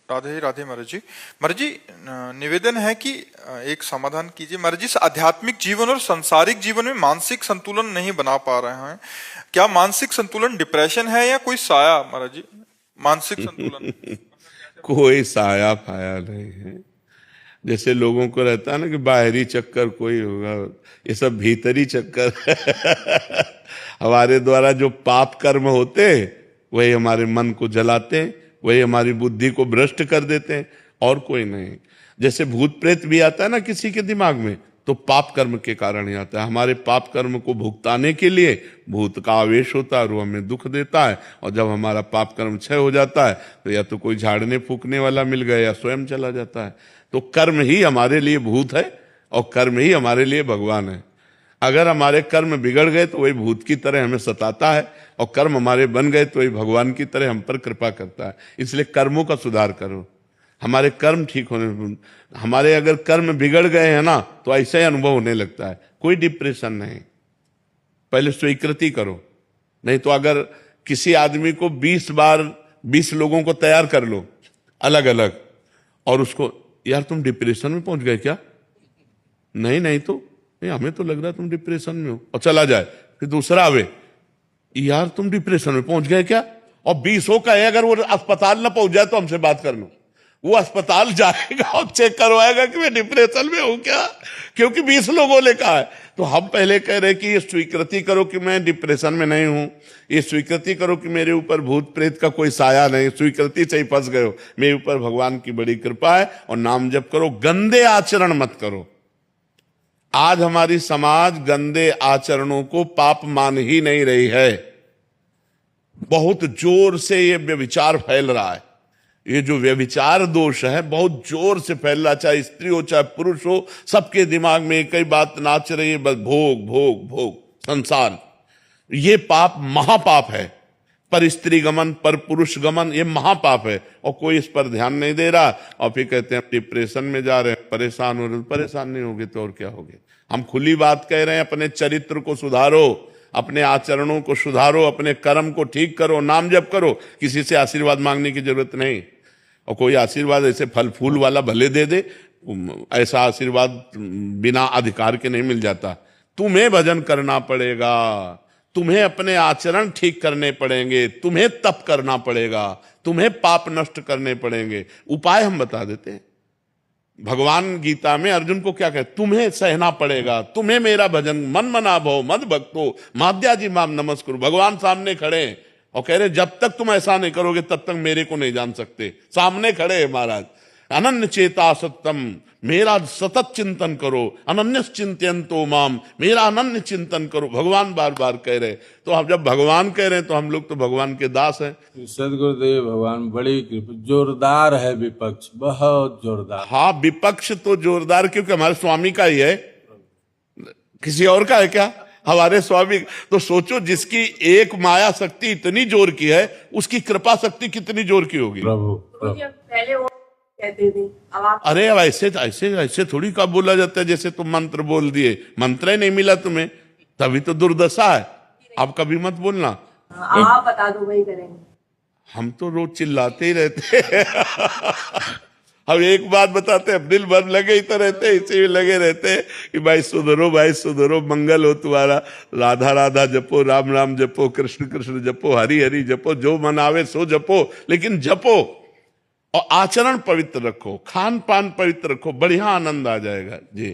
राधे राधे महाराज जी। महाराज जी, निवेदन है कि एक समाधान कीजिए महाराज जी। आध्यात्मिक जीवन और सांसारिक जीवन में मानसिक संतुलन नहीं बना पा रहे हैं। क्या मानसिक संतुलन डिप्रेशन है या कोई साया महाराज जी? मानसिक संतुलन कोई साया फाया नहीं है। जैसे लोगों को रहता है ना कि बाहरी चक्कर कोई होगा, ये सब भीतरी चक्कर हमारे द्वारा जो पाप कर्म होते वही हमारे मन को जलाते हैं, वही हमारी बुद्धि को भ्रष्ट कर देते हैं, और कोई नहीं। जैसे भूत प्रेत भी आता है ना किसी के दिमाग में, तो पाप कर्म के कारण ही आता है। हमारे पाप कर्म को भुगताने के लिए भूत का आवेश होता है और वो हमें दुख देता है, और जब हमारा पाप कर्म क्षय हो जाता है तो या तो कोई झाड़ने फूकने वाला मिल गया या स्वयं चला जाता है। तो कर्म ही हमारे लिए भूत है और कर्म ही हमारे लिए भगवान है। अगर हमारे कर्म बिगड़ गए तो वही भूत की तरह हमें सताता है, और कर्म हमारे बन गए तो वही भगवान की तरह हम पर कृपा करता है। इसलिए कर्मों का सुधार करो, हमारे कर्म ठीक होने। हमारे अगर कर्म बिगड़ गए हैं ना तो ऐसा ही अनुभव होने लगता है। कोई डिप्रेशन नहीं, पहले स्वीकृति करो। नहीं तो अगर किसी आदमी को 20 बार 20 लोगों को तैयार कर लो अलग अलग, और उसको यार तुम डिप्रेशन में पहुंच गए क्या? नहीं नहीं, तो नहीं, हमें तो लग रहा है तुम डिप्रेशन में हो, और चला जाए। फिर दूसरा आवे, यार तुम डिप्रेशन में पहुंच गए क्या? और 20 का है, अगर वो अस्पताल ना पहुंच जाए तो हमसे बात कर लो। वो अस्पताल जाएगा और चेक करवाएगा कि मैं डिप्रेशन में हूं क्या, क्योंकि 20 लोगों ने कहा है। तो हम पहले कह रहे कि ये स्वीकृति करो कि मैं डिप्रेशन में नहीं हूं, ये स्वीकृति करो कि मेरे ऊपर भूत प्रेत का कोई साया नहीं, स्वीकृति से ही फंस गए हो। मेरे ऊपर भगवान की बड़ी कृपा है, और नाम जप करो, गंदे आचरण मत करो। आज हमारी समाज गंदे आचरणों को पाप मान ही नहीं रही है। बहुत जोर से ये व्यभिचार फैल रहा है। ये जो व्यभिचार दोष है बहुत जोर से फैल रहा, चाहे स्त्री हो चाहे पुरुष हो, सबके दिमाग में एक ही बात नाच रही है, बस भोग भोग भोग संसार। ये पाप महापाप है। पर स्त्री गमन, पर पुरुष गमन, ये महापाप है, और कोई इस पर ध्यान नहीं दे रहा। और फिर कहते हैं डिप्रेशन में जा रहे हैं, परेशान हो रहे। परेशान नहीं होगे तो और क्या होगे? हम खुली बात कह रहे हैं, अपने चरित्र को सुधारो, अपने आचरणों को सुधारो, अपने कर्म को ठीक करो, नाम जप करो। किसी से आशीर्वाद मांगने की जरूरत नहीं। और कोई आशीर्वाद ऐसे फल फूल वाला भले दे दे, ऐसा आशीर्वाद बिना अधिकार के नहीं मिल जाता। तुम्हें भजन करना पड़ेगा, तुम्हें अपने आचरण ठीक करने पड़ेंगे, तुम्हें तप करना पड़ेगा, तुम्हें पाप नष्ट करने पड़ेंगे। उपाय हम बता देते हैं। भगवान गीता में अर्जुन को क्या कहते? तुम्हें सहना पड़ेगा, तुम्हें मेरा भजन मन मना भव मद भक्तो माध्याजी माम नमस्कुरु। भगवान सामने खड़े हैं और कह रहे जब तक तुम ऐसा नहीं करोगे तब तक मेरे को नहीं जान सकते। सामने खड़े हैं महाराज। अनन्य चेता सत्यम, मेरा सतत चिंतन करो। अनन्य चिंतयन्तो माम, मेरा अनन्य चिंतन करो। भगवान बार बार कह रहे। तो हम जब भगवान कह रहे हैं तो हम लोग तो भगवान के दास हैं। सदगुरुदेव भगवान बड़ी कृपा, जोरदार है विपक्ष, बहुत जोरदार। हाँ, विपक्ष तो जोरदार क्योंकि हमारे स्वामी का ही है, किसी और का है क्या? हमारे स्वामी। तो सोचो, जिसकी एक माया शक्ति इतनी जोर की है, उसकी कृपा शक्ति कितनी जोर की होगी। प्रभु पहले वो कहते थे, अब आप अरे अब ऐसे ऐसे ऐसे थोड़ी का बोला जाता है जैसे तुम मंत्र बोल दिए। मंत्र ही नहीं मिला तुम्हें, तभी तो दुर्दशा है। अब कभी मत बोलना। आप बता दो, वही करेंगे। हम तो रोज चिल्लाते ही रहते हैं। हम एक बात बताते हैं, दिल भर लगे ही तो रहते, इसी में लगे रहते हैं कि भाई सुधरो, भाई सुधरो, मंगल हो तुम्हारा। राधा राधा जपो, राम राम जपो, कृष्ण कृष्ण जपो, हरि हरि जपो, जो मन आवे सो जपो, लेकिन जपो। और आचरण पवित्र रखो, खान पान पवित्र रखो, बढ़िया आनंद आ जाएगा जी।